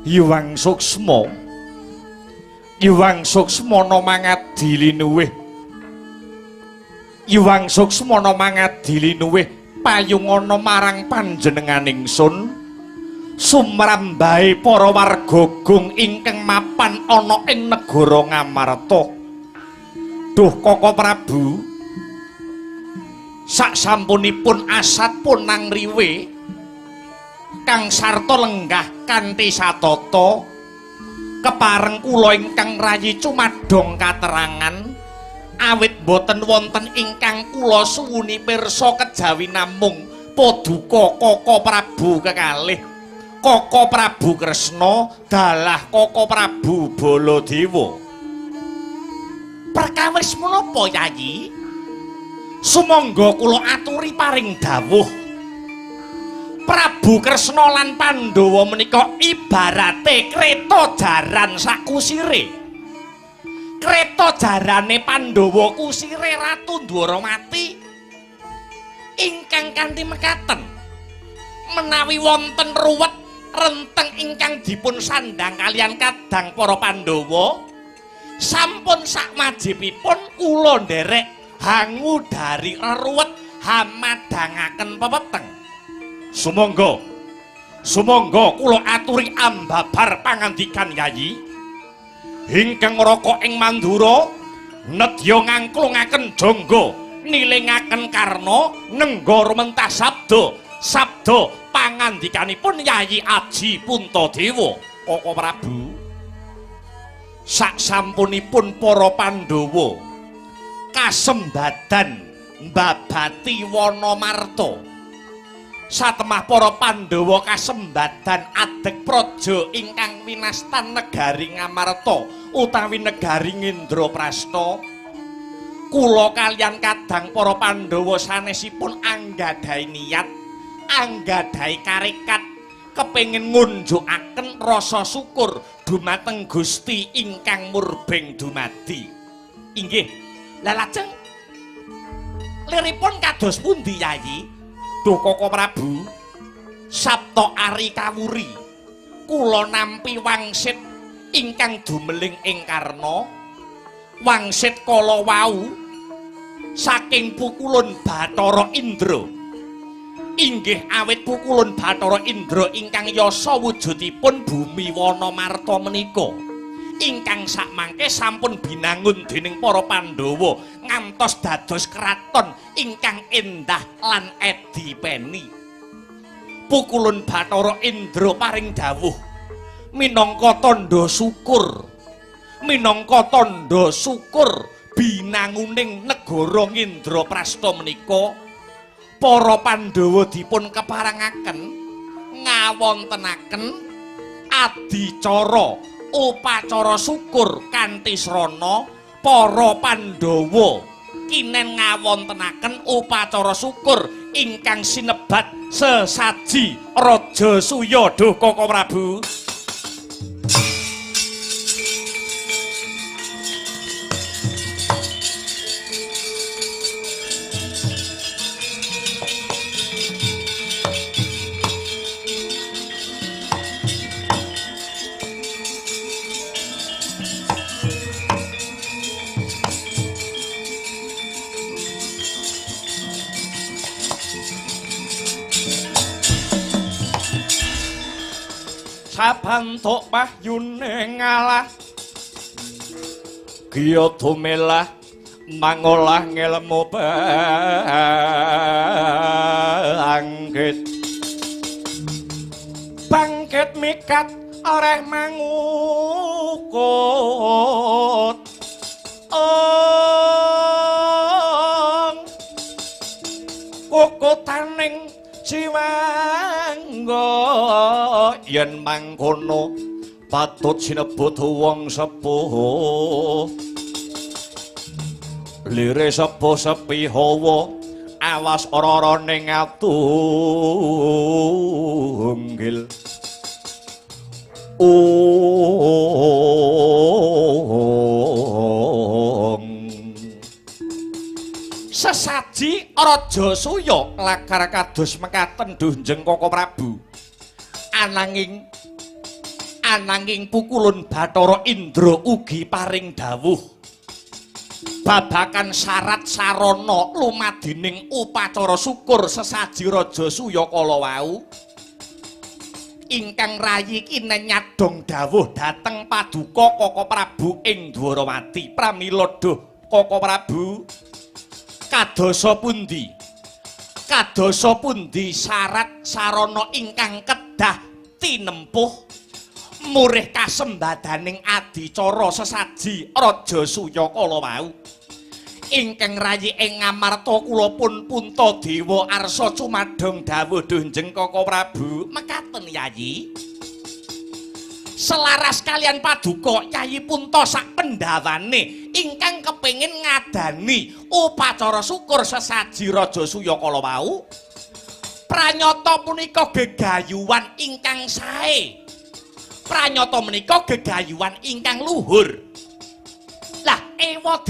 Iwang Suksma no mangadilinuwih Iwang Suksma no mangadilinuwih payungana marang panjenenganing sun sumrambahe para warga Gung ingkang mapan ana ing negara Ngamarta. Duh Koko Prabu, saksampunipun asat punang riwe kang sarta lenggah kanthi satata kepareng kula ingkang rayi cumadong katerangan awit boten wonten ingkang kula suwuni pirsa kejawi namung paduka Koko Prabu kekalih Koko Prabu Kresna dalah Koko Prabu Baladewa. Perkawis menapa Yayi? Sumangga kula aturi paring dawuh. Prabu Kresna lan Pandhawa menika ibarate kreta jaran sakusire. Kreta jarane Pandhawa kusire Ratu Dwaramati ingkang kanthi mekaten menawi wonten ruwet renteng ingkang dipun sandang kalian kadang para Pandhawa sampun sakmajipipun kula nderek hangu dari reruwet hamadangaken pepeteng. Sumangga kula aturi ambabar pangandikan Yayi ingkang raka ing Mandura nedya ngangklungaken jangga nilingaken karna nengga rumentah sabda pangandikanipun Yayi Aji Puntadewa. Koko Prabu, saksampunipun para Pandhawa kasembadan mbabati Wanamarta satemah para Pandhawa kasembadan adeg praja ingkang winastan negari Ngamarta utawi negari Ngendraprasta, kula kalian kadang para Pandhawa sanesipun anggadhahi niat anggadhahi karekat kepengin ngunjukaken rasa syukur dumateng Gusti ingkang murbeng dumadi. Inggih, la lajeng liripun kados pundi Yayi? Duh Koko Prabu, Sabta Ari Kawuri kula nampi wangsit ingkang dumeling ing karna wangsit kala wau saking pukulun Bathara Indra. Inggih awit pukulun Bathara Indra ingkang yasa wujudipun bumi Wanamarta menika ingkang sakmangke sampun binangun dening para Pandhawa ngantos dados kraton ingkang endah lan edipeni. Pukulun Bathara Indra paring dawuh minangka tandha syukur binanguning negara Ngendraprasta menika para Pandhawa dipun keparengaken ngawontenaken adicara upacara syukur kanthi srana para Pandhawa kinen ngawontenaken upacara syukur ingkang sinebat sesaji Raja Suya. Duh Koko Prabu, sabantuk pahyune ngalah giya tumelah mangolah ngelmu bangkit mikat oreh mangukut kukutaning Siwangga yen mangkono patut sinebut wong sepuh lire sepuh sepi hawa awas ora ning atunggil sesaji Raja Suya lakar kados mekaten dunjeng Koko Prabu. Ananging pukulun Bathara Indra ugi paring dawuh babakan syarat sarana lumadining upacara syukur sesaji Raja Suyakala wau. Ingkang rayi kinenyadong dawuh dhateng paduka Kaka Prabu ing Dwarawati. Pramila duh Kaka Prabu, kadosa pundi? Kadosa pundi syarat sarana ingkang kedah tinempuh murih kasembadaning adicara sesaji Raja Suyakala wau. Ingkang rayi ing ngamarta kula pun Puntadewa arsa cumadong dawuh Dunjeng Kaka Prabu mekaten Yayi. Selaras kalian paduka Yayi Punta sak pendawane ingkang kepengin ngadani upacara syukur sesaji Raja Suyakala wau. Pranyata punika gegayuhan ingkang sae. Pranyata menika gegayuhan ingkang luhur. Lah ewa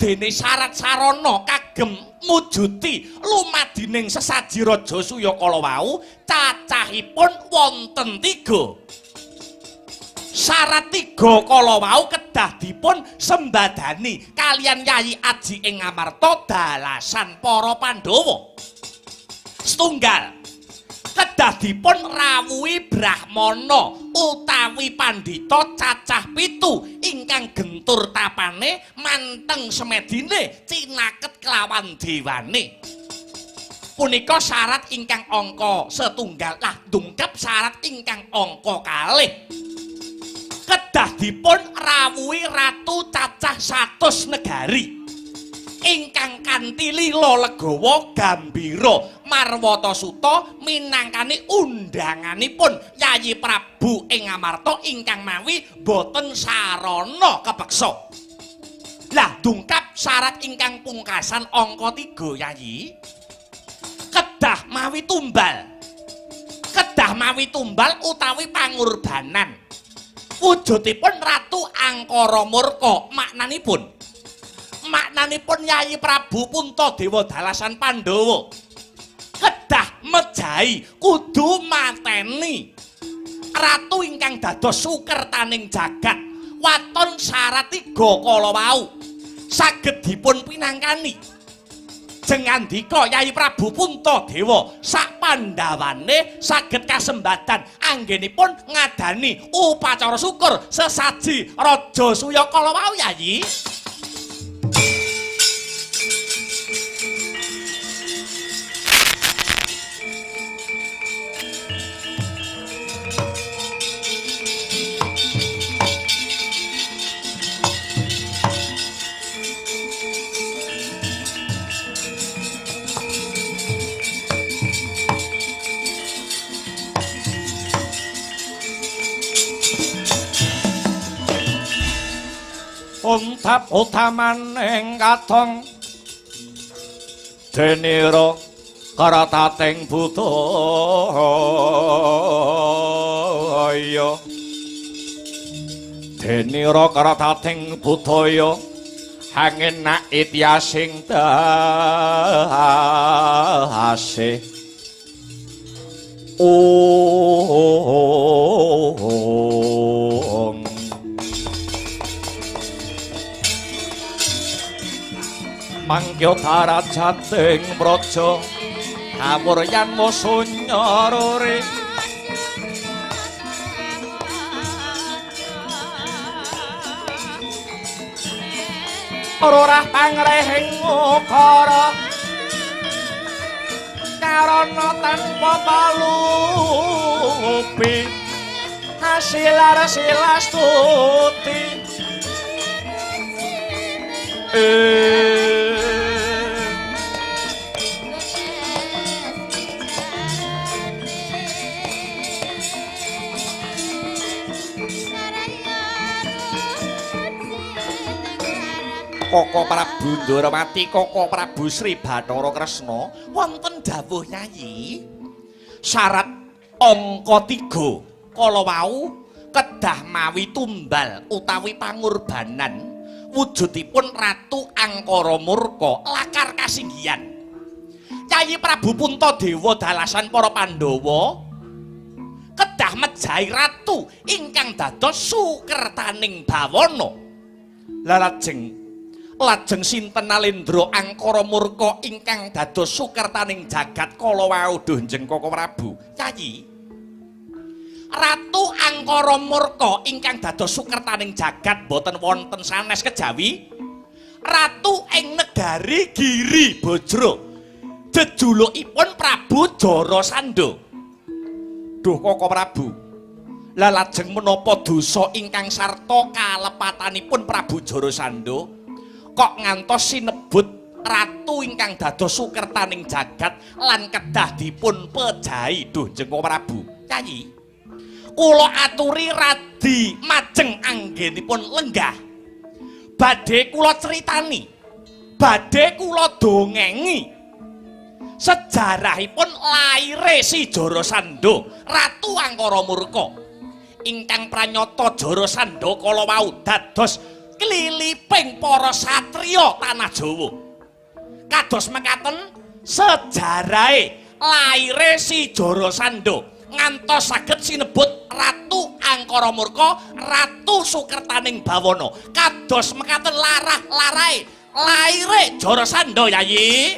dene syarat sarana kagem mujuti lumadining sesaji Raja Suyakala wau cacahipun wonten 3. Syarat 3 kala wau kedah dipun sembadani kalian Yayi Aji ing ngamarta dalasan para Pandhawa. Setunggal kedah dipun rawuhi Brahmana utawi pandhita cacah 7 ingkang gentur tapane manteng semedine cinaket kelawan dewane. Punika syarat ingkang angka setunggal. Lah dungkep syarat ingkang angka 2. Kedah dipun rawuhi ratu cacah 100 negari ingkang kanthi lila legawa gambira marwata suta minangkani undanganipun Yayi Prabu ing ngamarta ingkang mawi boten sarana kepeksa. Lah dungkap syarat ingkang pungkasan angka 3 Yayi. Kedah mawi tumbal. Kedah mawi tumbal utawi pangurbanan. Wujudipun Ratu Angkara Murka maknanipun Yayi Prabu Puntadewa dalasan Pandhawa kedah mejahi kudu mateni ratu ingkang dados sukertaning jagat. Waton syarat 3 kala wau saged dipun pinangkani. Jengandika Yayi Prabu Puntadewa sak Pandhawane saged kasembadan anggenipun ngadani upacara syukur sesaji Raja Suyakala wau Yayi. Untap utamaning katong denira karatating budaya denira karatating budaya hangin nait yasing dahase mangkyo tarajating praja kawuryan musunyarore ora pangrehing ukara karana tanpa palupi hasilar silastuti Kaka Prabu Ndwarawati, Kaka Prabu Sri Bathara Kresna wonten dawuh Yayi syarat angka 3 kala wau kedah mawi tumbal utawi pangurbanan wujudipun Ratu Angkara Murka lakar kasinggihan. Yayi Prabu Puntadewa dalasan para Pandhawa kedah mejahi ratu ingkang dados sukertaning bawana. Lajeng sinten Nalendra angkara murka ingkang dados sukertaning jagat kala wau Dunjeng Koko Prabu. Yayi, Ratu angkara murka ingkang dados sukertaning jagat boten wonten sanes kejawi. Ratu ing negari Giri Bajra, jejulukipun Prabu Jarasandha. Duh Koko Prabu, lajeng menapa dosa ingkang sarta kalepatanipun Prabu Jarasandha kok ngantos sinebut ratu ingkang dados sukertaning jagat lan kedah dipun pejahi Dunjeng Koko Prabu. Yayi, kula aturi radi majeng anggenipun lenggah badhe kula critani, badhe kula dongengi sejarahipun laire si Jarasandha ratu angkara murka ingkang pranyata Jarasandha kala wau dados kliliping para satriya tanah Jawa. Kados mekaten sejarahe laire si Jarasandha ngantos saged sinebut ratu angkara murka, ratu sukertaning bawana. Kados mekaten larah-larahe laire Jarasandha. Yayi,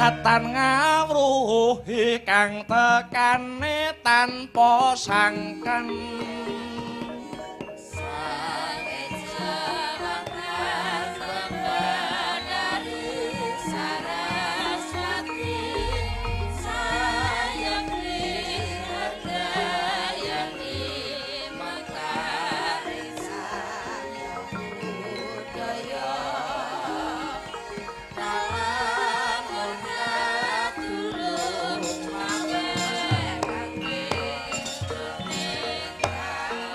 katan ngawruhi kang tekane tanpa sangken.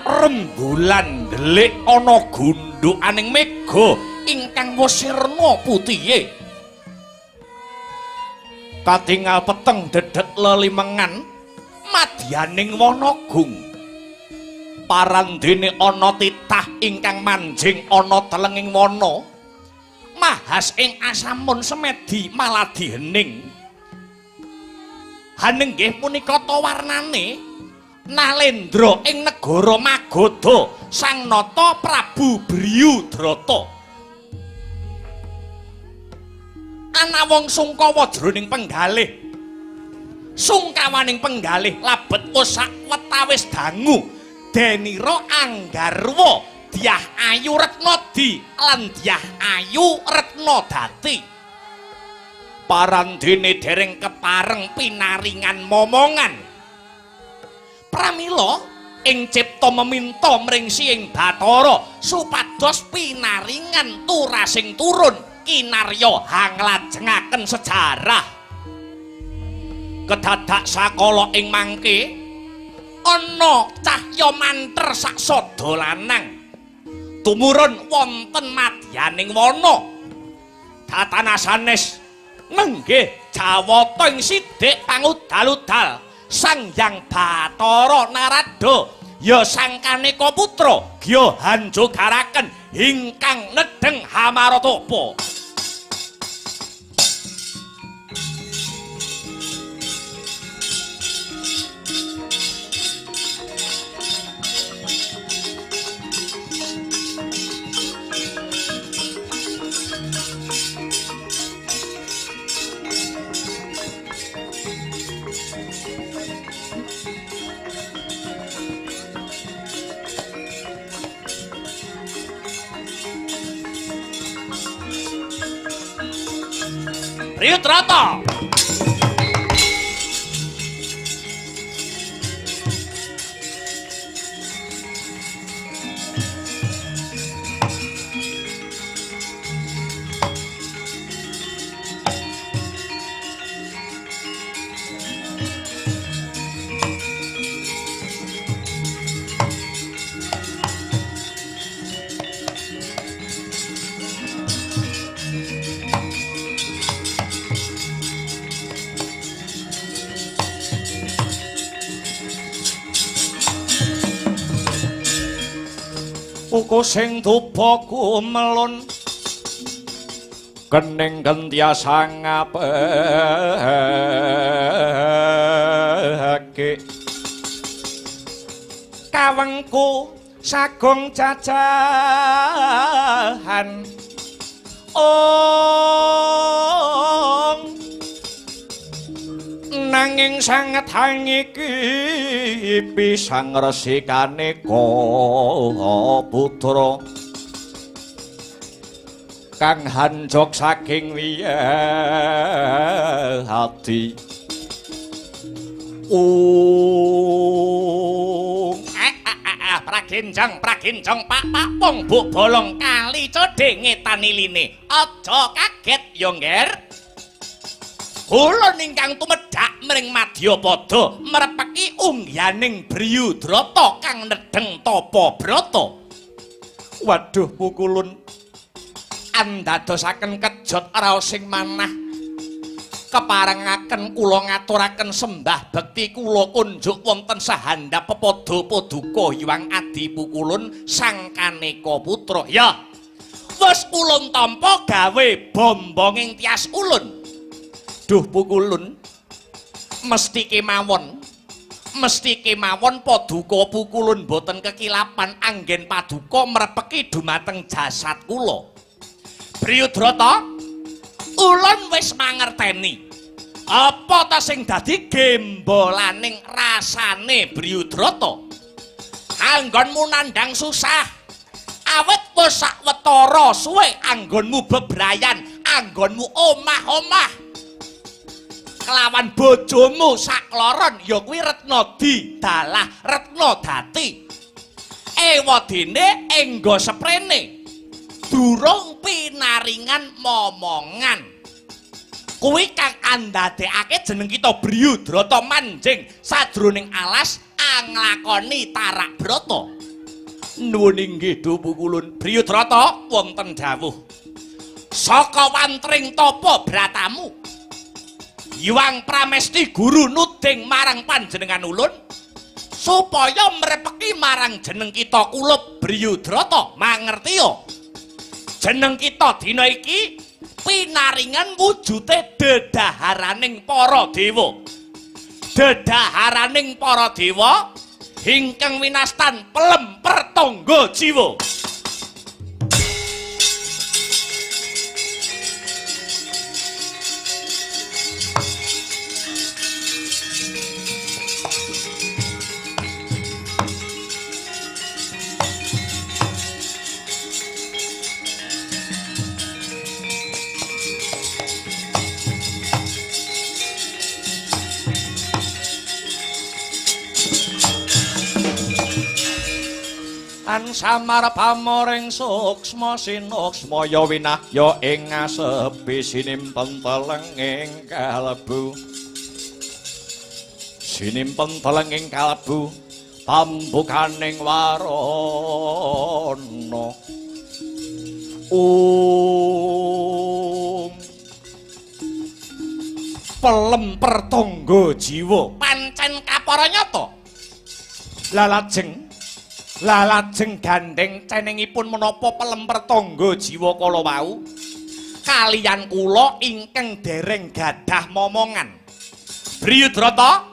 Rembulan ndelik ana gundukaning mega ingkang wasirna putihe. Katingal peteng dedet lelimengan madyaning Wanagung. Parandene ana titah ingkang manjing ana telenging wana. Mahas ing asamun semedi maladi hening. Haning nggih punika ta warnane Nalendra ing negara Magadha Sang Nata Prabu Bryudrata. Ana wong sungkawa jroning penggalih. Sungkawaning penggalih labet osak wetawis dangu. Denira Anggarwa Dyah Ayu Retnadi lan Dyah Ayu Retnadati. Parandene dereng kepareng pinaringan momongan. Pramila ing cipta meminta mring Siing Bathara supados pinaringan turasing turun kinarya hanglajengaken sejarah. Kedadak sakala ing mangke ana cahya manter sak sada lanang tumurun wonten madyaning wana. Tatana sanes nenggih jawata ing sidik pangudal-udal Sang Hyang Bathara Narada ya sangkaneka putra gya hanjogaraken ingkang nedheng Hamaratapa. Bryudrata. Uku sing dupa kumelun kening gentiasa ngapeke kawengku sagung jajahan nanging sanget hangiki pisang resikane putra kang hanjok saking wiyati praginjang pak wong buk bolong kali codenge taniline aja kaget yo ngger. Kula ingkang tumedhak mring Madyapada merepeki ungganing Bryudrata kang nedheng tapa brata. Waduh pukulun andadosaken kejot raosing manah keparengaken kula ngaturaken sembah bekti kula kunjuk wonten sahandhap pepada paduka Hyang Adi Pukulun sang Kaneka putra. Ya wis ulun tampa gawe bombonging tias ulun. Duh Pukulun mesti kemawon paduka Pukulun boten kekilapan anggen paduka merepeki dumateng jasad kula. Bryudrata ulun wis mangerteni apa ta sing dadi gembolaning rasane Bryudrata. Anggonmu nandhang susah awet wis sawetara suwe anggonmu bebrayan anggonmu omah-omah kelawan bojomu sakloron ya kuwi Retnadi dalah Retnadati. Ewadene engga seprene durung pinaringan momongan. Kuwi kang andadekake jeneng kita Bryudrata manjing sajroning alas anglakoni tarak brata. Nuwun inggih Duh Pukulun. Bryudrata wonten dawuh. Saka wantring tapa bratamu Hyang Pramesti Guru nuding marang panjenengan ulun supaya mrepeki marang jeneng kita kula Bryudrata. Mangerti yo? Jeneng kita dina iki pinaringan wujute dedaharaning para dewa. Dedaharaning para dewa ingkang winastan pelemper tangga jiwa. An samar pamoring suksma sinuksma ya winahya ing ngasepi sinimpen telenging kalbu sinimpen telenging kalbu pambukaning warana pelemper tangga jiwa pancen kapara nyata lalajeng gandeng cenengipun menapa pelemper tangga jiwa kala wau kaliyan kula ingkang dereng gadah momongan Briyudrata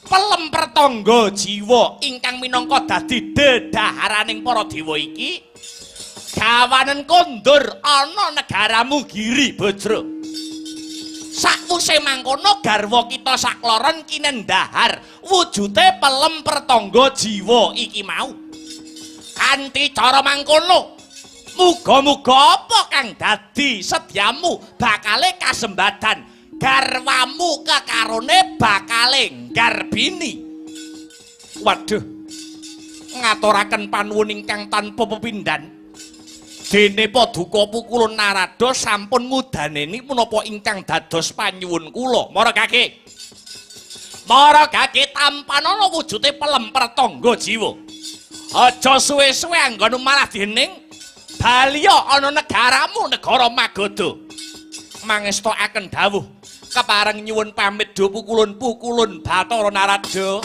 pelemper tangga jiwa ingkang minangka dadi dedaharaning para dewa iki gawanen kondur ana negaramu Giri Bajra. Sakwise mangkono garwa kita sakloron kinendahar wujute pelemper tangga jiwa iki mau. Kanthi cara mangkono muga-muga apa kang dadi sedyamu bakale kasembadan garwamu kekarone bakale garbini. Waduh, ngaturaken panuwun ingkang tanpa pepindhan. Dene Paduka Pukulun Narada sampun ngudaneni menapa ingkang dados panyuwun kula. Mara gage tampanana wujute pelemper tangga jiwa. Aja suwe-suwe anggon malah dening Balya ana negaramu negara Magadha. Mangestokaken dawuh kepareng nyuwun pamit do Pukulun Bathara Narada.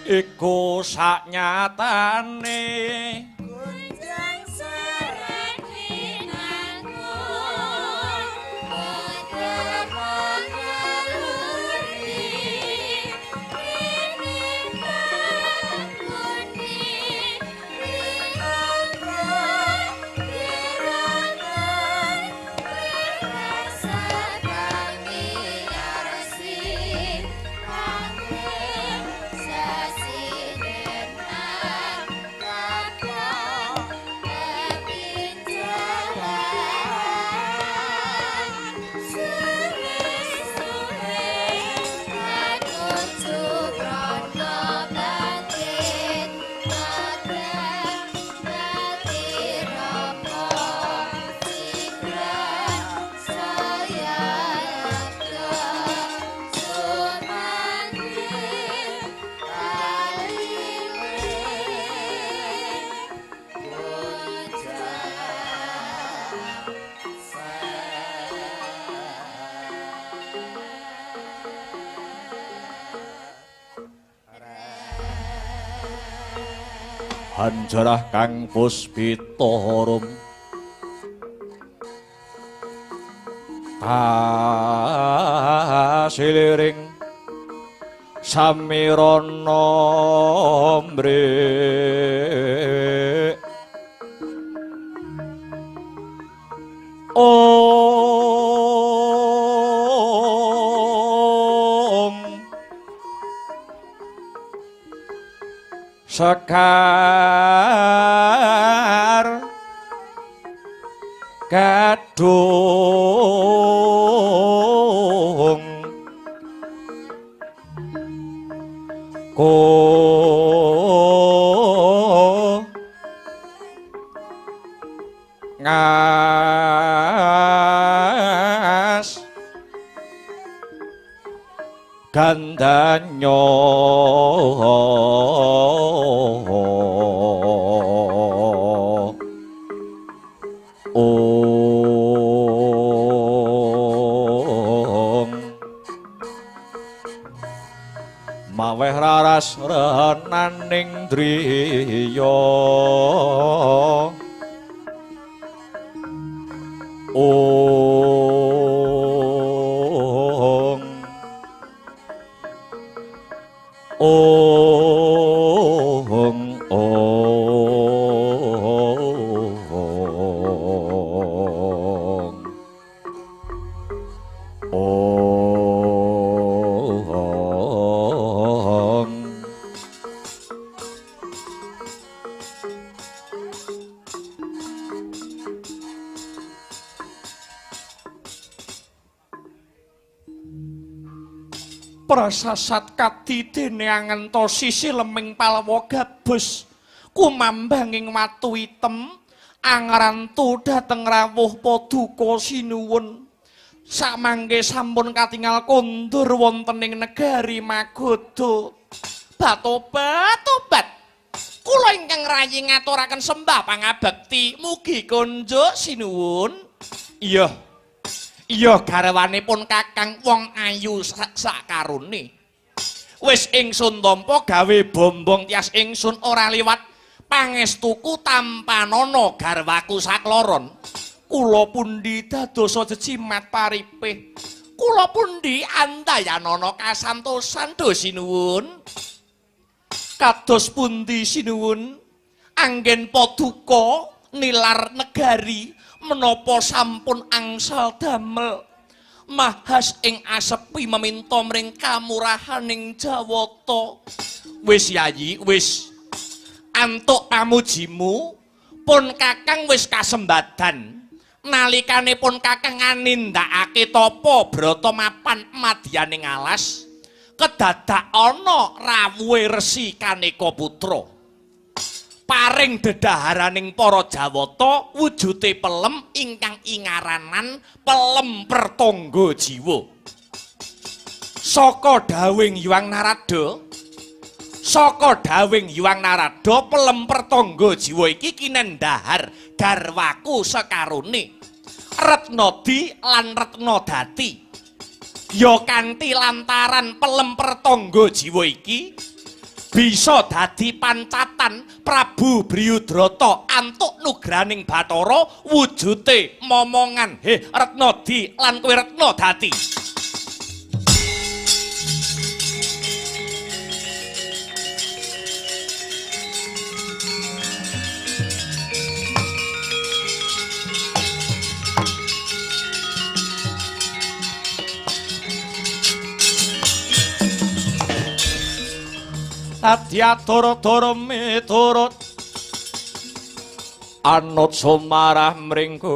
Iku saknyatane kunjang sareng hinangku betapa ngeluri ini kundi riangkan dirangan rasa kami arsi angin sasidenan kata Hanjarah kang puspita harum kasiliring samirana mrek Om Sekar Gadung Ko Ngas Gandanyo Maweh raras renaning driya Prasasat kadi dene angentosi sileming palwa gabus kumambanging watu item angrantu dhateng rawuh paduka sinuwun samangke sampun katingal kondur wonten ing negari Magoda batobat kula ingkang rayi ngaturaken sembah pangabekti mugi konjuk sinuwun. Iya garwanipun Kakang wong ayu sakarone. Wis ingsun tampa gawe bombong tias ingsun ora liwat pangestuku tampanana garwaku sakloron. Kula pundi dadosa jecimat paripih. Kula pundi andayanana kasantosan do sinuwun. Kados pundi sinuwun anggen paduka nilar negari menapa sampun angsal damel mahas ing asepi meminta mring kamurahaning Jawata. Wis yayi wis antuk pamujimu pun Kakang wis kasembadan nalikane pun Kakang nindakake tapa brata mapan madyaning alas kedadak ana rawuhe Resi Kaneka Putra paring dedaharaning para Jawata wujute pelem ingkang ingaranan pelem pertangga jiwa. Saka dawing Hyang Narada pelem pertangga jiwa iki kinendahar garwaku sekarone Retnadi lan Retnadati. Ya kanthi lantaran pelem pertangga jiwa iki bisa dadi pancatan Prabu Briyudrata antuk nugraning Bathara wujute momongan Retnadi lan kowe Retnadati. Adya dara-dara miturut anut sumarah mring Gusti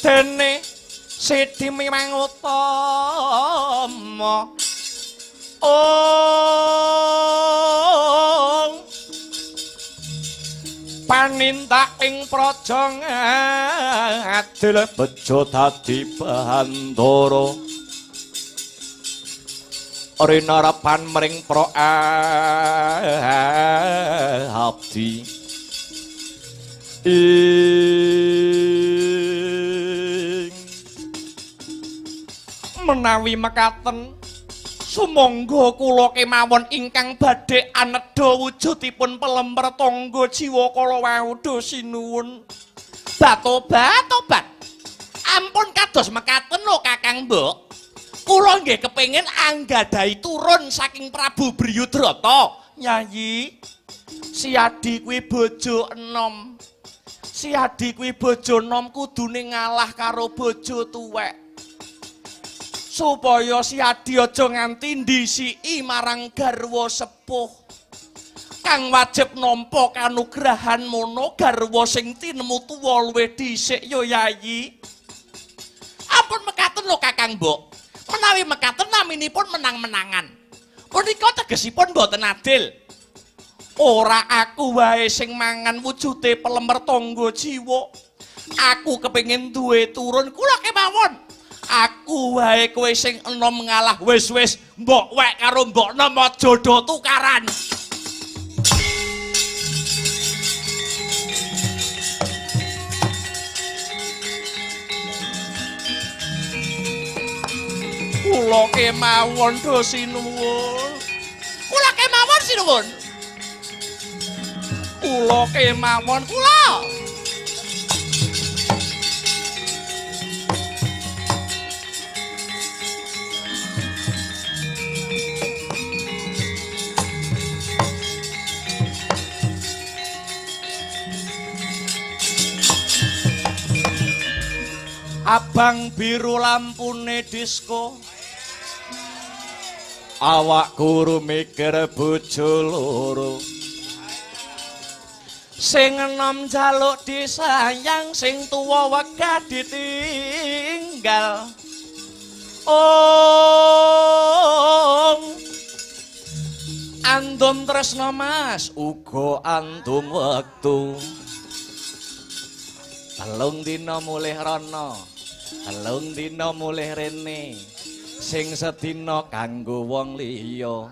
dene Sidi Miwang Utama panindak ing praja adil bejo dadi bandara rinarapan mring pra abdi menawi mekaten Sumangga kula kemawon ingkang badhe anedha wujudipun pelemper tangga jiwa kala wau sinuwun. Tobat. Ampun kados mekaten lho Kakang Mbok. Kula nggih kepengin anggadhahi turun saking Prabu Bryudrata. Nyayi, si Adi kuwi bojo enom. Si Adi kuwi bojo enom kudune ngalah karo bojo tuwek. Supaya si Adi aja nganti ndisiki marang garwa sepuh. Kang wajib nampa kanugrahan mono garwa sing tinemu tuwa luwih dhisik ya Yayi. Ampun mekaten lho Kakang Mbok. Menawi mekaten naminipun menang-menangan. Punika tegesipun boten adil. Ora aku wae sing mangan wujude pelemper tangga jiwa. Aku kepengin duwe turun kula kemawon. Aku wae kowe sing enom ngalah wis mbok wek karo mbok nom aja do tukaran. Kula kemawon do sinuwun. Kula kemawon sinuwun. Kula kemawon kula. Abang biru lampune disko. Awak guru mikir bojo loro. Sing enom jaluk disayang, sing tuwa wegah ditinggal. Andum tresno Mas, uga andum wektu. Telung dina mulih rono, telung dina mulih rene, sing sedina kanggo wong liya.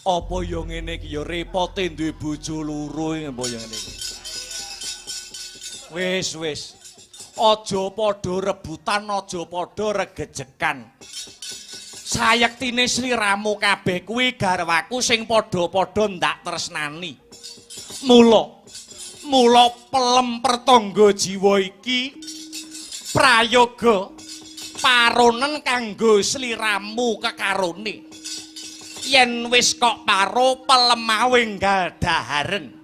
Apa ya ngene iki ya repote duwe bojo loro apa ya ngene iki. Wis. Aja padha rebutan, aja padha regejekan. Sayektine sliramu kabeh kuwi garwaku sing padha-padha ndak tresnani. Mula pelemper tangga jiwa iki prayoga paronen kanggo sliramu kekarone. Yen wis kok paro pelemawe ngadaharen.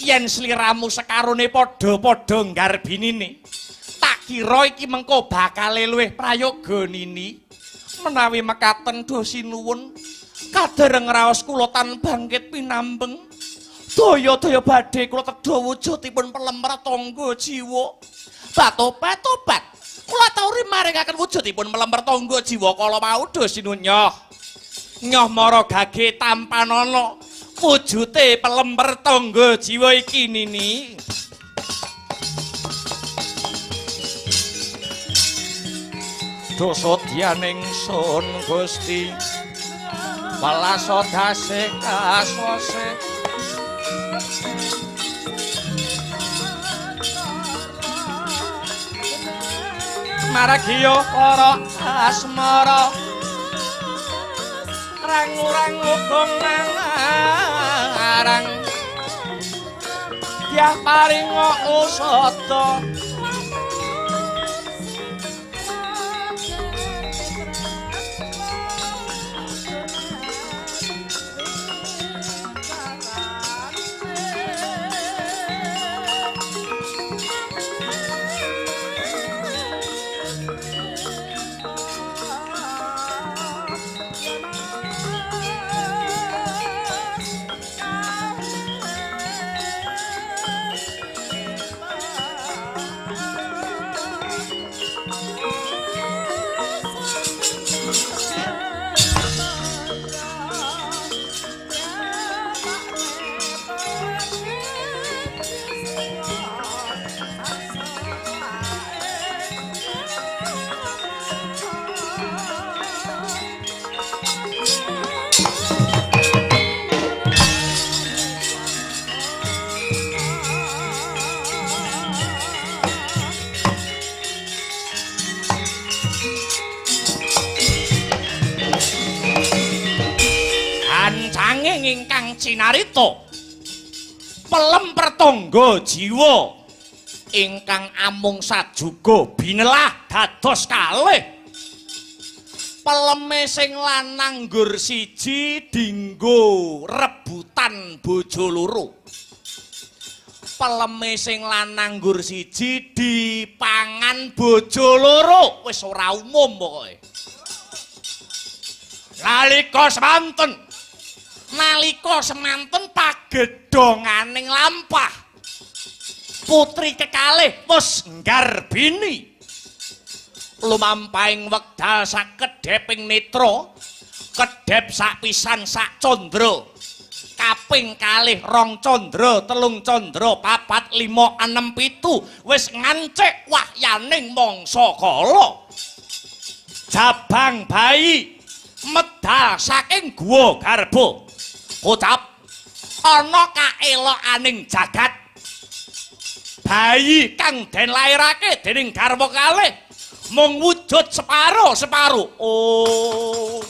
Yen sliramu sekarone padha-padha ngarbinine. Tak kira iki mengko bakal luwih prayoga nini. Menawi mekaten do sinuwun kadereng raos kula tan bangkit pinambeng daya-daya badhe kula tedha wujudipun pelemper tangga jiwa. Tobat kula tau rimaringaken wujudipun pelemper tangga jiwa kala wau do sinuwun nyoh mara gage tampanana wujude pelemper tangga jiwa iki nini. Dosa dyaning sun Gusti welas dase kaswase maragya para asmara rangu-rangu gonang arang ya paringa usada. ingkang cinarita pelem pertangga jiwa ingkang amung sajuga binelah dados kalih peleme sing lanang nggur siji dinggo rebutan bojo loro peleme sing lanang nggur siji dipangan bojo loro wis ora umum pokoke nalika semanten pagedhonganing lampah putri kekalih wis nggarbini lumampahing wekdal sakedheping netra kedhep sapisan sak candra kaping kalih rong candra telung candra papat lima enem pitu wis ngancik wahyaning mangsa kala jabang bayi medal saking guwa garba ucap ana kaelokaning jagat bayi kang den lairake dening garwa kalih mung wujud separo oh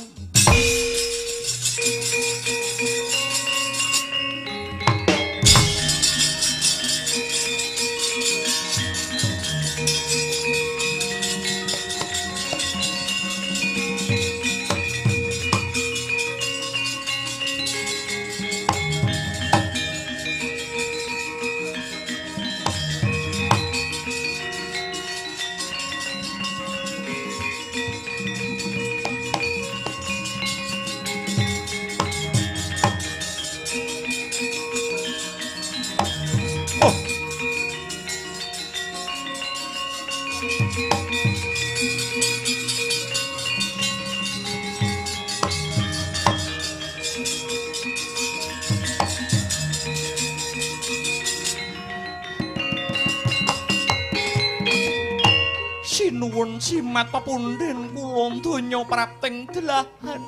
sinuwun simat pepundhen kula donya prapting delahan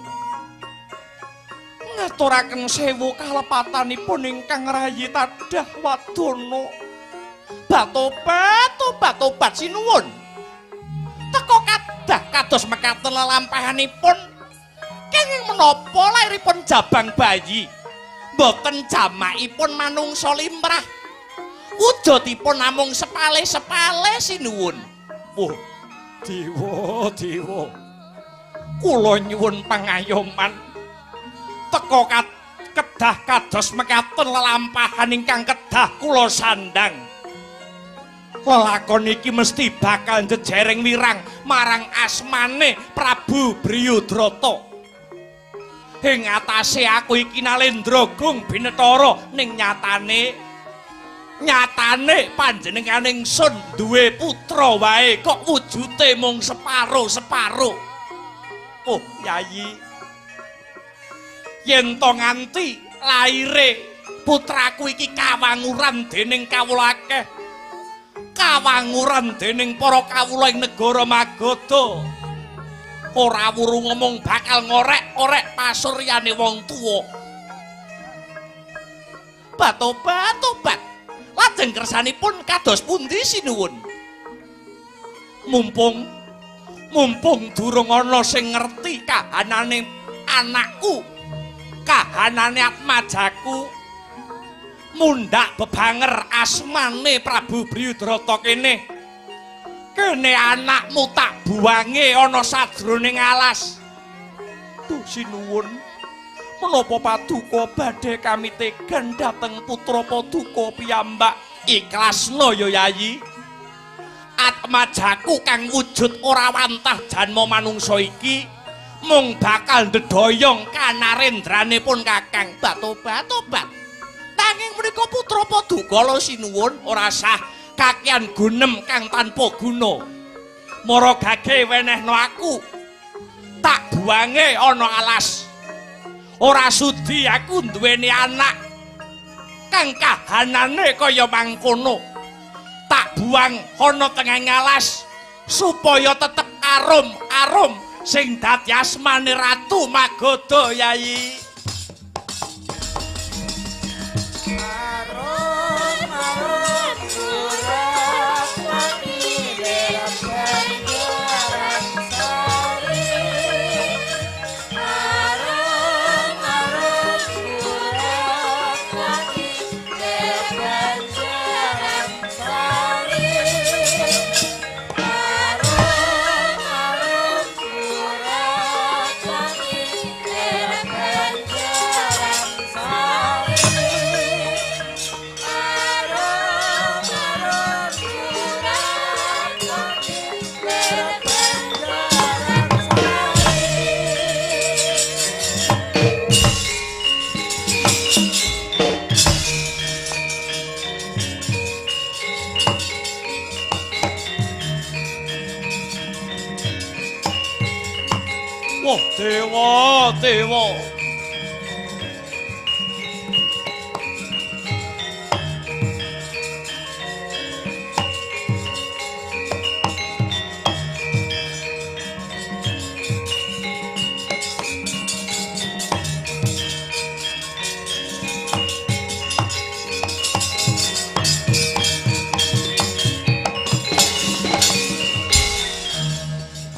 ngaturaken sewu kalepatanipun ingkang rayi tadah wadana batobat sinuwun teka kadah kados mekaten lelampahanipun kenging menapa lairipun jabang bayi boten jamakipun manungsa limrah wujudipun namung sepale-sepale sinuwun. Oh, dewa kula nyuwun pangayoman teka kedah kados mekaten lelampahan ingkang kedah kula sandang lelakon iki mesti bakal jejereng wirang marang asmane Prabu Briyudrata ing atase aku iki Nalendra Gung Binetara ning nyatane panjenenganing sun duwe putra wae kok wujute mung separo-separo. Oh, Yayi. Yen to nganti laire putraku iki kawanguran dening kawula akeh. Kawanguran dening para kawula ing negara Magadha. Ora wuru ngomong bakal ngorek-orek pasuryane wong tuwa. Batobat. Lajeng kersanipun kados pundi sinuwun? Mumpung durung ana sing ngerti kahanane anakku, kahanane atmajaku, mundhak bebanger asmane Prabu Briyudrata kene. Kene anakmu tak buwange ana sajroning alas. Duh sinuwun. Menapa paduka badhe kami tegan dhateng putra paduka piyambak ikhlasna ya Yayi atmajaku kang wujud ora wantah janma manungsa iki mung bakal ndedoyong kanarendrane pun Kakang batobat nanging menika putra paduka lho sinuwun ora sah kakean gunem kang tanpa guna mara gage wenehno aku tak buange ana alas. Ora sudi aku duweni anak kang kahanane kaya mangkono. Tak buang ana tengah alas supaya tetep arum sing dadi asmane Ratu Magadha Yayi. Wah, dewa, dewa.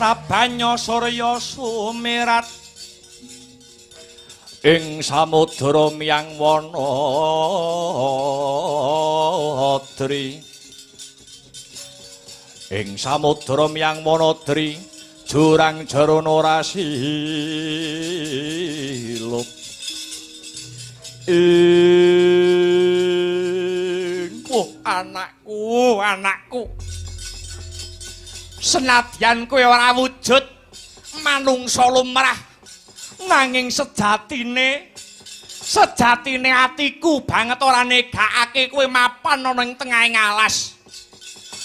Prabanya Surya sumirat ing samudra miyang Wanadri. Ing samudra miyang Wanadri jurang jarana rasilup. Anakku, anakku. Senadyan kowe ora wujud manungsa lumrah nanging sejatine atiku banget ora negakake kowe mapan ana ing tengahing alas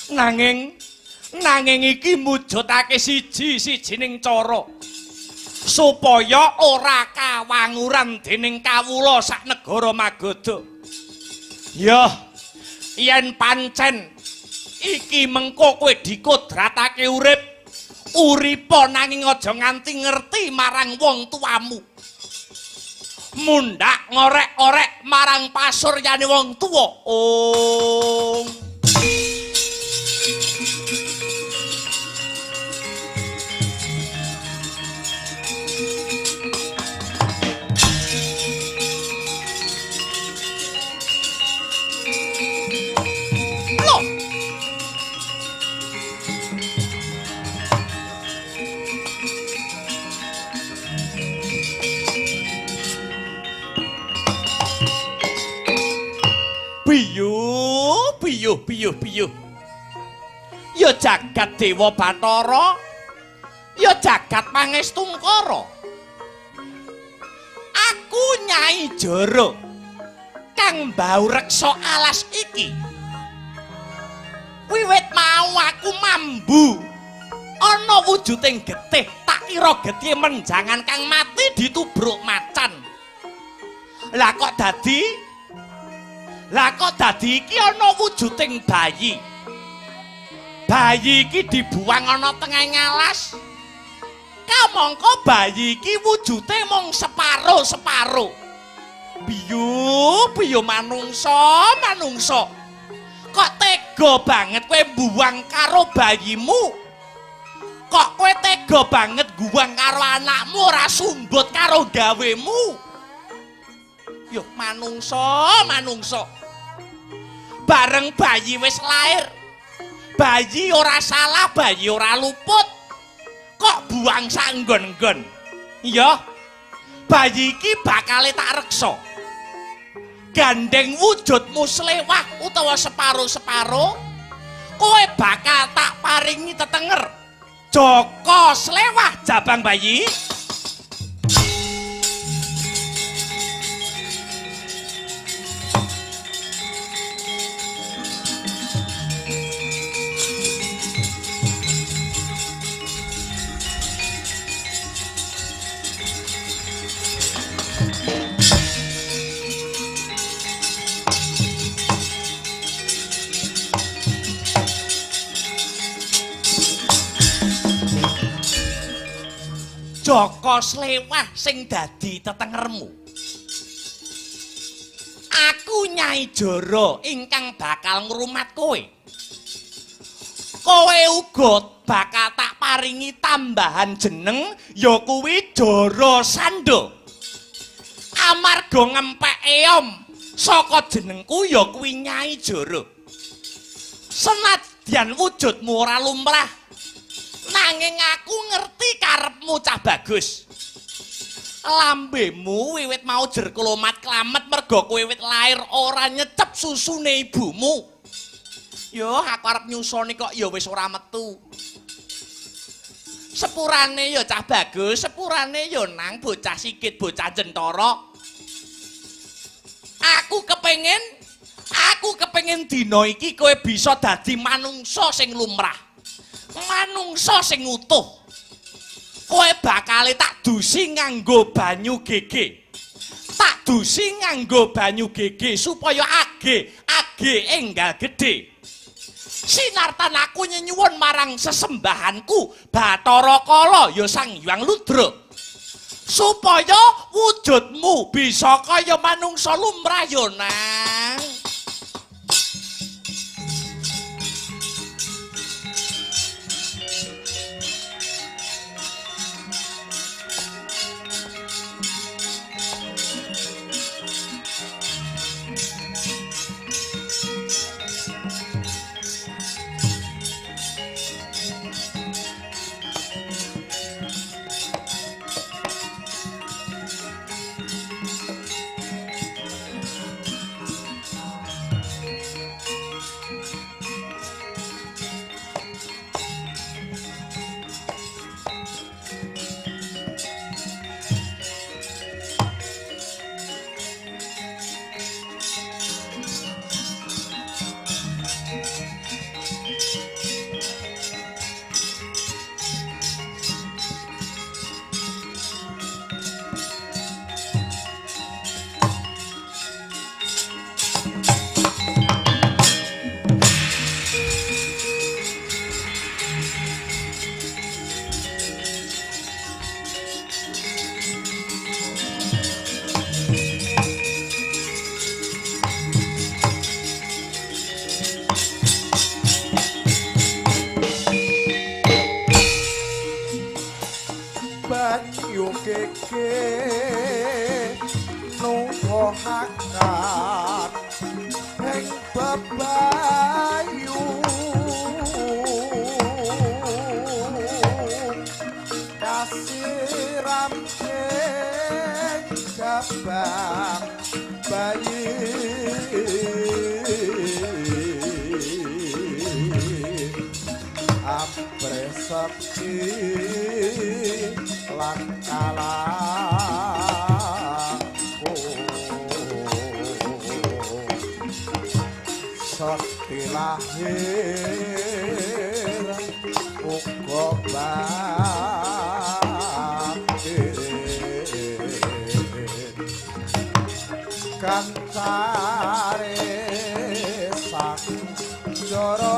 nanging iki mujudake siji-sijining cara supaya ora kawanguran dening kawula sak negara Magadha. Ya yen pancen iki mengko kowe dikodratake uripa nanging aja nganti ngerti marang wong tuamu. Mundhak ngorek-orek marang pasuryane wong tuwa. Piyuh. Ya jagat Dewa Bathara, ya jagat Pangestungkara. Aku Nyai Jara kang mbau reksa alas iki. Wiwit mau aku mambu ana wujuding getih, tak kira getih menjangan kang mati ditubruk macan. Lah kok dadi iki ana wujuding bayi. Bayi iki dibuang ana tengah alas. Kamangka bayi iki wujude mung separo-separo. Biyu manungsa. Kok tega banget kowe buang karo bayimu? Kok kowe tega banget buang karo anakmu ora sumbut karo gawemu? Yo manungsa. Bareng bayi wis lair. Bayi ora salah, bayi ora luput. Kok buang sak nggon-nggon? Ya, bayi iki bakal tak reksa. Gandeng wujudmu slewah utawa separo-separo, kowe bakal tak paringi tetenger. Joko slewah jabang bayi. Joko slewah sing dadi tetengermu. Aku Nyai Jara ingkang bakal ngrumat kowe. Kowe uga bakal tak paringi tambahan jeneng ya kuwi Jara Sanda. Amarga ngempek eom saka jenengku ya kuwi Nyai Jara. Senadyan wujudmu ora lumrah, nanging aku ngerti karepmu cah bagus. Lambemu wiwit mau jer klomat klamet merga kowe wiwit lair ora nyecep susune ibumu. Yo aku arep nyusoni kok ya wis ora metu. Sepurane ya cah bagus, sepurane ya nang bocah sikit bocah jentara. Aku kepengin dina iki kowe bisa dadi manungsa sing lumrah. Manungsa sing utuh. Kowe bakal tak dusi nganggo banyu gege. Tak dusi nganggo banyu gege supaya age enggal gedhe. Sinartan aku nyuwun marang sesembahanku Bathara Kala ya Sang Hyang Ludra supaya wujudmu bisa kaya manungsa lumrah ya nang. Banyu keke nuwuhaken ing bebayu kasiram ing jabang bayi apresepsi lan kalaku sakti lahir uga batin kancare sang jara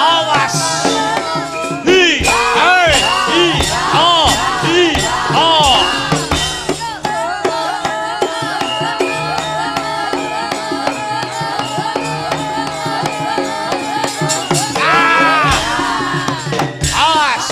awas. Hi, hai, hi, ho. Awas.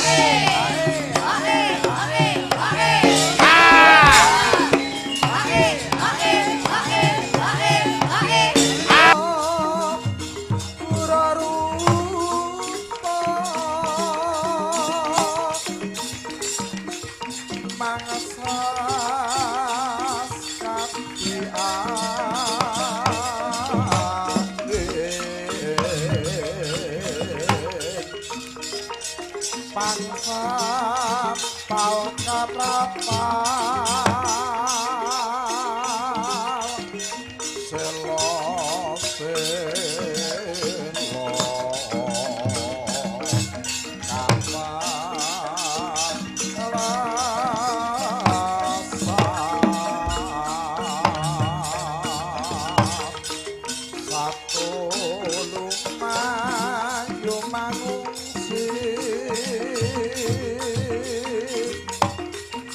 Pangsa pal kapal selo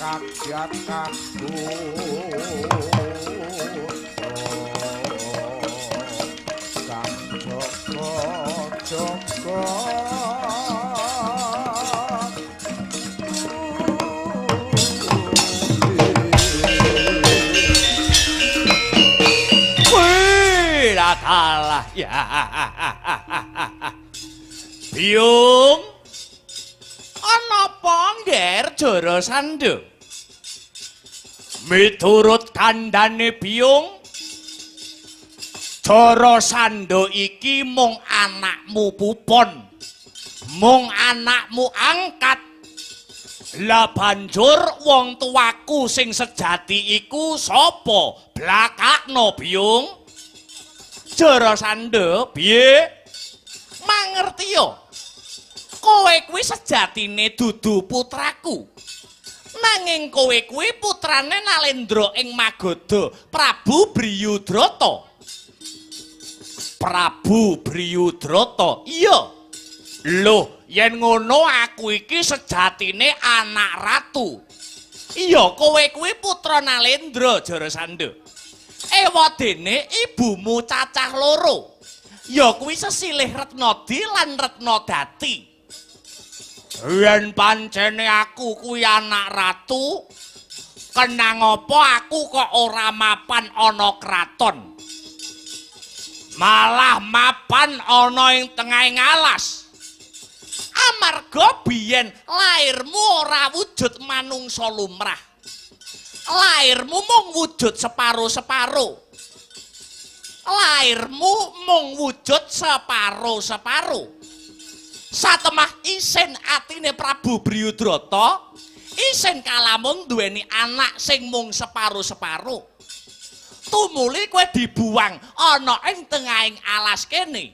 kakyat kaku sang joko Wih, lah kalah ya. Biung ana apa ngger Jara Sandha? Miturut kandhane Biung, Jara Sandha iki mung anakmu pupon, mung anakmu angkat. Lah banjur wong tuaku sing sejati iku sapa? Blakakno Biung. Jara Sandha, piye? Mangerti yo. Kowe kuwi sejatine dudu putraku. Nanging kowe kuwi putrane Nalendra ing Magadha, Prabu Briyudrata. Prabu Briyudrata. Iya. Loh, yen ngono aku iki sejatine anak ratu. Iya, kowe kuwi putra Nalendra, Jara Sandha. Ewadene ibumu cacah loro. Ya kuwi sesilih Retnadi lan Retnadati. Yen pancene aku kuwi anak ratu, kenang apa aku kok ora mapan ana kraton. Malah mapan ana ing tengahing alas. Amarga biyen lairmu ora wujud manungsa lumrah. Lairmu mung wujud separo-separo. Lairmu mung wujud separo-separo. Satemah isin atine Prabu Briyudrata, isin kalamun duweni anak sing mung separo-separo. Tumuli kowe dibuang ana ing tengahing alas kene.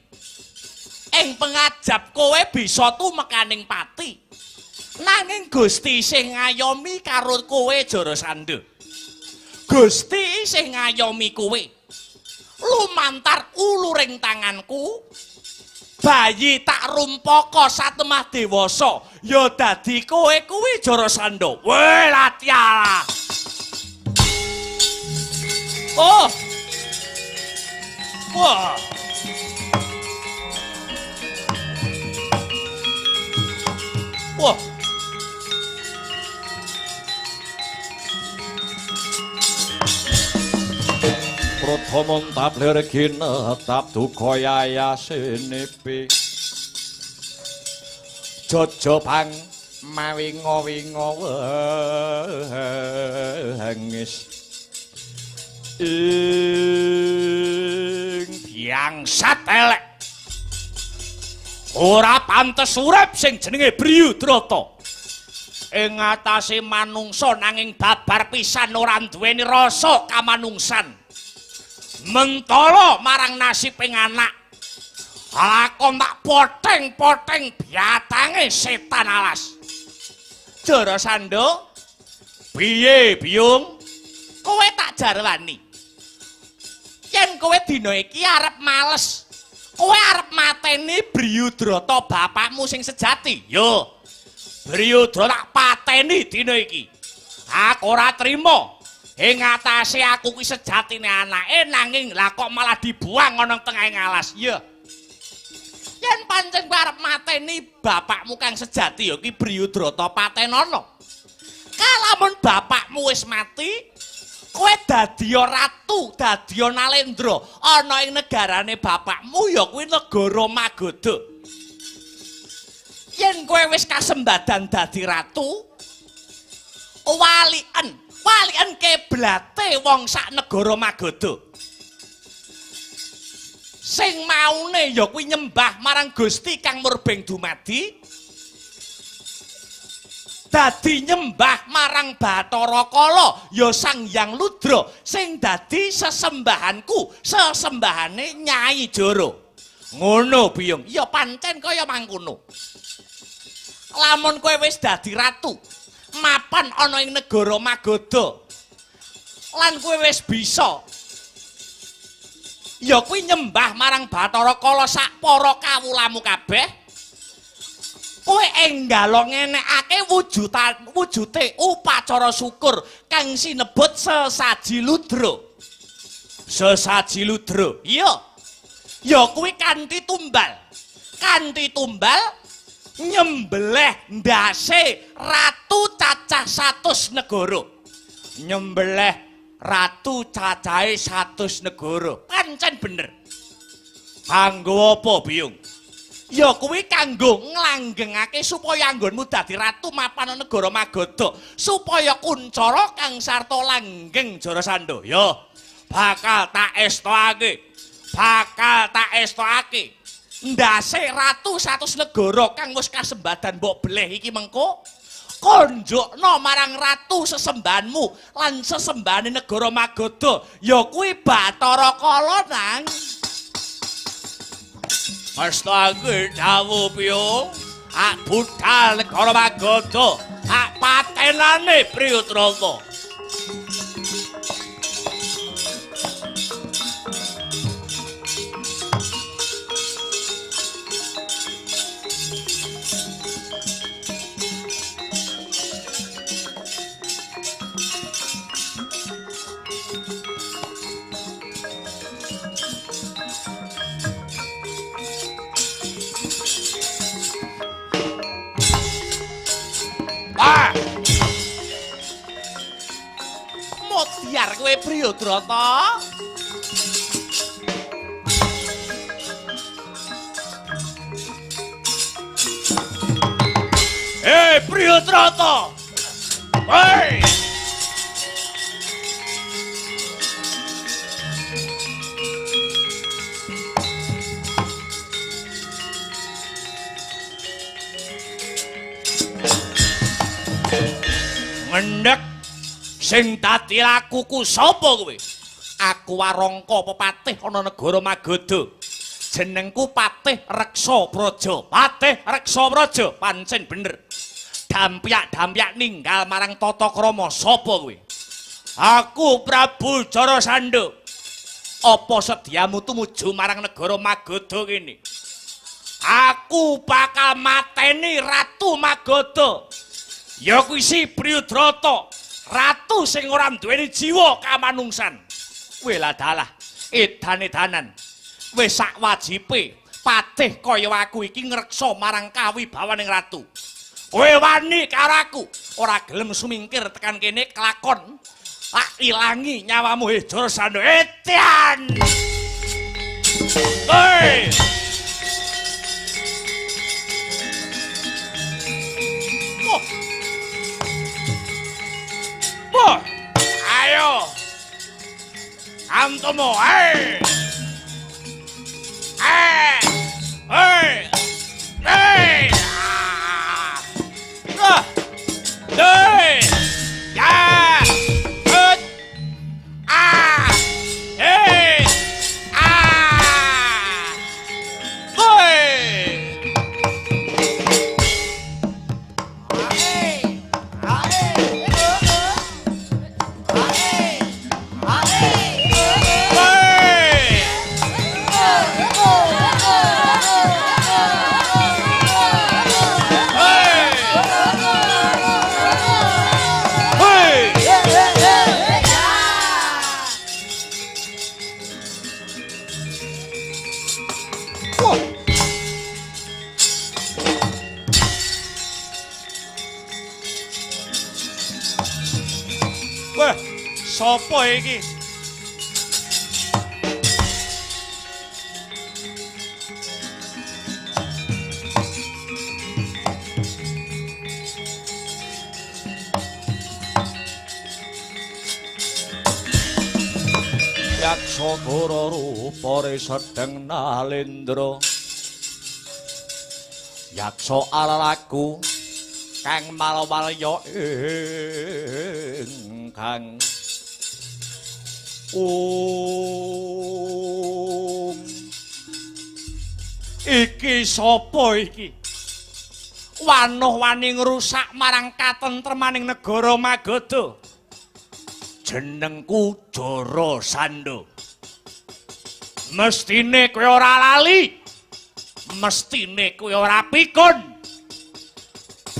Ing pengajap kowe bisa tumekaning pati. Nanging Gusti sing ngayomi karo kowe Jara Sandha. Gusti sing ngayomi kowe. Lumantar uluring tanganku, bayi tak rumpaka satemah dewasa, ya dadi kowe kuwi Jara Sandha. Weh, latiala. Oh. Wah. Wah. Pratama tabler kina tap duka yayasenepe. Jojo bang mawinga-winga wengis. Ing biangsat elek. Ora pantes urip sing jenenge Briyudrata. Ing ngatasé manungsa nanging babar pisan ora duweni rasa kamanungsan. Mentala marang nasibing anak. Lakon tak poteng-poteng biatange setan alas. Jara Sandha, piye Biung? Kowe tak jarwani. Yen kowe dina iki arep males, Kowe arep mateni Briyudrata bapakmu sing sejati. Yo. Briyudrata tak pateni dina iki. Aku ora trima. Ing atase aku ki sejatine anake nanging lah kok malah dibuang ana tengahing alas. Yo. Yen pancen kowe arep mateni bapakmu kang sejati ya ki Briyudrata patenana. Kalamun bapakmu wis mati, kowe dadiya ratu, dadiya Nalendra ana ing negarane bapakmu ya kuwi negara Magadha. Yen kowe wis kasembadan dadi ratu, walien keblate wong sak negara Magadha. Sing maune ya kuwi nyembah marang Gusti kang murbeng dumadi. Dadi nyembah marang Bathara Kala ya Sang Hyang Ludra sing dadi sesembahanku, sesembahane Nyai Jara. Ngono Biyung, ya pancen kaya mangkono. Lamun kowe wis dadi ratu, mapan ana ing negara Magadha. Lan kowe wis bisa ya kuwi nyembah marang Bathara Kala sak para kawulamu kabeh. Kowe enggalo ngenekake wujute upacara syukur kang sinebut sesaji ludra. Sesaji ludra. Iya. Ya kuwi kanthi tumbal. Kanthi tumbal nyembelih ndase ratu cacah 100 negara. Nyembelih ratu cacahe 100 negara. Pancen bener. Kanggo apa, Biyung? Ya kuwi kanggo nglanggengake supaya anggonmu dadi ratu mapan negara Magadha, supaya kuncara kang sarta langgeng Jarasandha. Ya bakal tak estokake. Bakal tak estokake. Ndase ratu 100 negara kang wis kasembadan mbok beleh iki mengko konjokno marang ratu sesembahanmu lan sesembahane negara Magadha, ya kuwi Bathara Kala nang. Astagfir dawuh Biyung, ak budal negara Magadha, ak patenane Briyudrata. Biar kowe Briyudrata. Briyudrata. Hei. Ngendhek sing dadi lakuku sapa kowe? Aku Warangka pepatih ana negara Magadha. Jenengku Patih Reksa Praja. Patih Reksa Praja, pancen bener. Dampyak-dampyak ninggal marang tata krama sapa kowe? Aku Prabu Jarasandha. Apa sediamu tumuju marang negara Magadha kene? Aku bakal mateni Ratu Magadha. Ya kuwi si Briyudrata. Ratu sing ora duweni jiwa kamanungsan. Kowe lah dalah edan-edanan. Wis sak wajibe patih kaya aku iki ngreksa marang kawibawaning ratu. Kowe wani karo aku, ora gelem sumingkir tekan kene kelakon. Tak ilangi nyawamu Jarasandha. Etian. Hei. Ayo, antomo, hey, hey, hey, hey, hey, ya, hey, sapa iki? Yaksa Dara rupane sedeng nalendra. Yaksa alalaku kang malawalya ingkang iki sapa iki? Wanuh-wani ngrusak marang katentremaning negara Magadha. Jenengku Jarasandha. Mestine kowe ora lali. Mestine kowe ora pikun.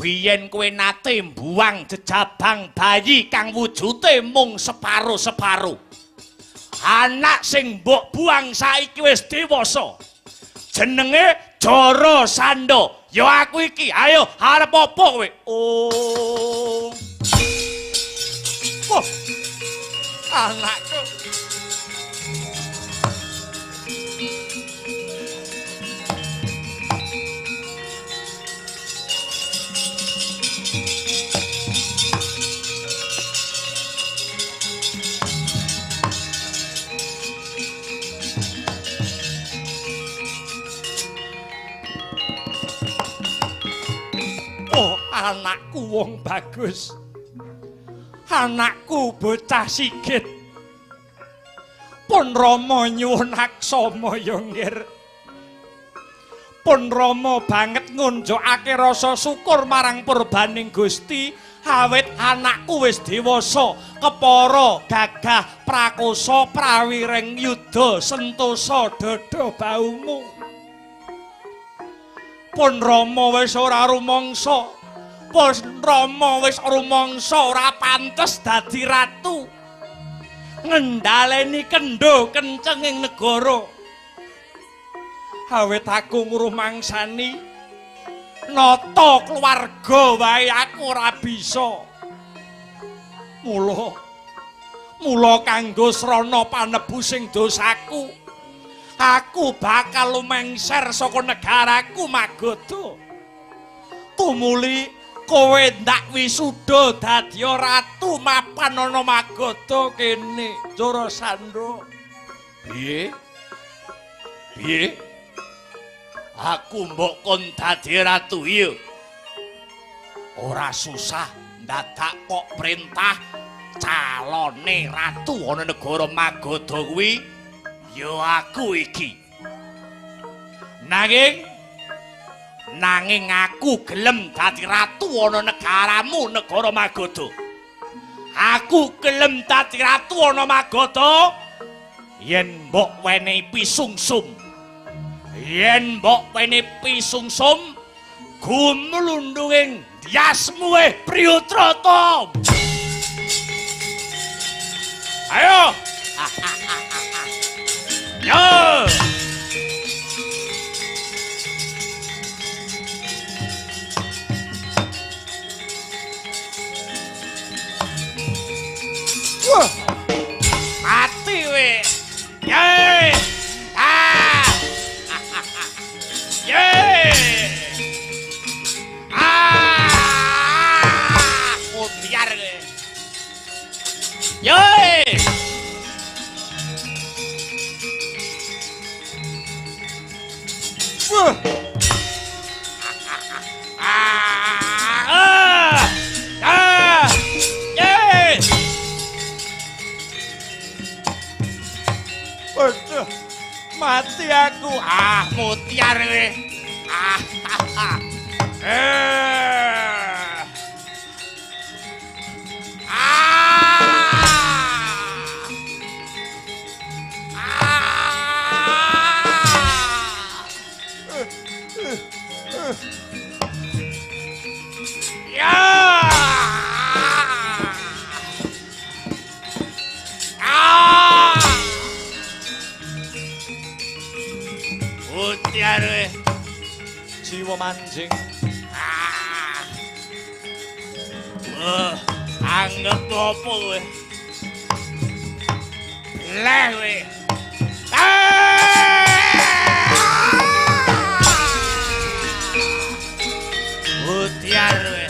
Biyen kowe nate mbuang jejabang bayi kang wujute mung separo-separo. Anak sing mbok buang saiki wis dewasa. Jenenge Jarasandha. Ya aku iki, ayo arep apa kowe? Oh. Oh. Anakku. Oh, anakku wong bagus. Anakku bocah sigit. Pun Rama nyuwun aksama ya nggir. Pun Rama banget ngunjukake rasa syukur marang purbaning Gusti awit anakku wis dewasa, kepara, gagah, prakosa, prawiring yuda, sentosa dada baumu. Pun Rama wis ora rumangsa. Pun Rama wis rumangsa ora pantes dadi ratu. Ngendhaleni kendho kencenging negara. Awit aku ngrumangsani nata keluarga wae aku ora bisa. Mula kanggo srana panebusing dosaku, aku bakal lumengser saka negaraku Magadha. Tumuli kowe ndak wisuda dadi ratu mapan ana Magadha kene, Jarasandha. Piye? Piye? Aku mbok kon dadi ratu iya. Ora susah ndadak kok perintah calone ratu ana negara Magadha kuwi ya aku iki. Nanging aku gelem dadi ratu ana negaramu negara Magadha. Aku gelem dadi ratu ana Magadha yen mbok wenehi pisungsum. Yen mbok wenehi pisungsum gumlundunging diasmu Priyotrata. Ayo. Yo. Mati we. Ye. Ah. Ye. Ah. Oh, biar we. Ye. Mati aku. Ah, mutiar we. Ah. Mutiar we. Jiwa manjing. Anggap apa kowe? Leh kowe. Mutiar kowe.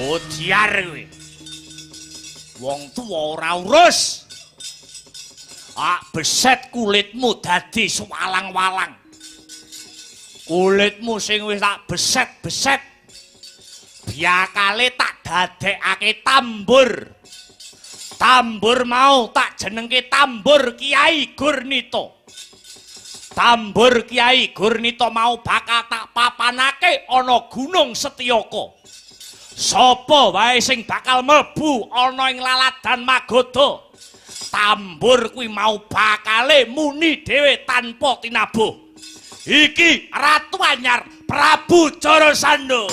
Odiar kowe. Wong tuwa ora urus. Beset kulitmu dadi swalang-walang. Kulitmu sing wis tak beset-beset. Biakale tak dadekake tambur. Tambur mau tak jenengke tambur Kiai Gurnito. Tambur Kiai Gurnito mau bakal tak papanake ana Gunung Setyaka. Sapa wae sing bakal mlebu ana ing laladan Magoda. Tambur kuwi mau bakale muni dhewe tanpa tinabuh. Iki Ratu Anyar Prabu Jarasandha.